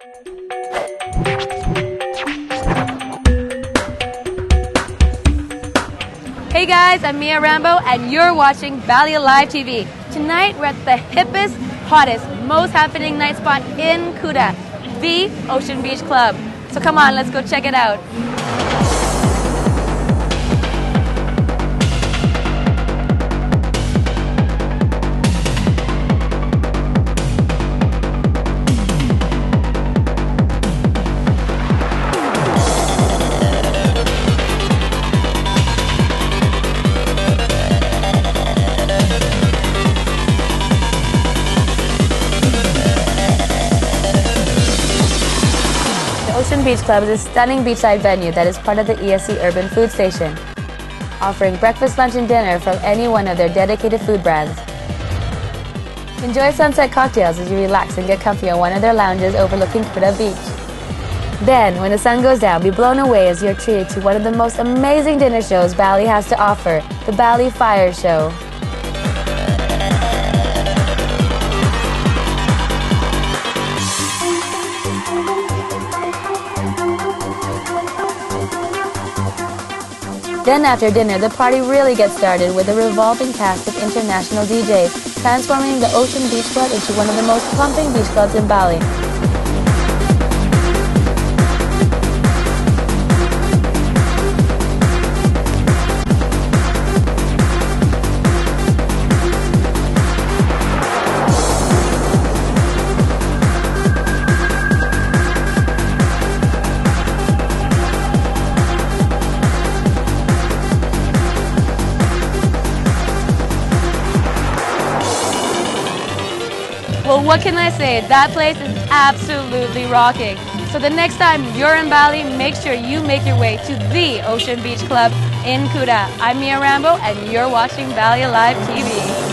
Hey guys, I'm Mia Rambo and you're watching Bali Live TV. Tonight we're at the hippest, hottest, most happening night spot in Kuta, the Ocean Beach Club. So come on, let's go check it out. Ocean Beach Club is a stunning beachside venue that is part of the ESC Urban Food Station, offering breakfast, lunch, and dinner from any one of their dedicated food brands. Enjoy sunset cocktails as you relax and get comfy on one of their lounges overlooking Kuta Beach. Then, when the sun goes down, be blown away as you're treated to one of the most amazing dinner shows Bali has to offer, the Bali Fire Show. Then after dinner, the party really gets started with a revolving cast of international DJs, transforming the Ocean Beach Club into one of the most pumping beach clubs in Bali. Well, what can I say? That place is absolutely rocking. So the next time you're in Bali, make sure you make your way to the Ocean Beach Club in Kuta. I'm Mia Rambo, and you're watching Bali Live TV.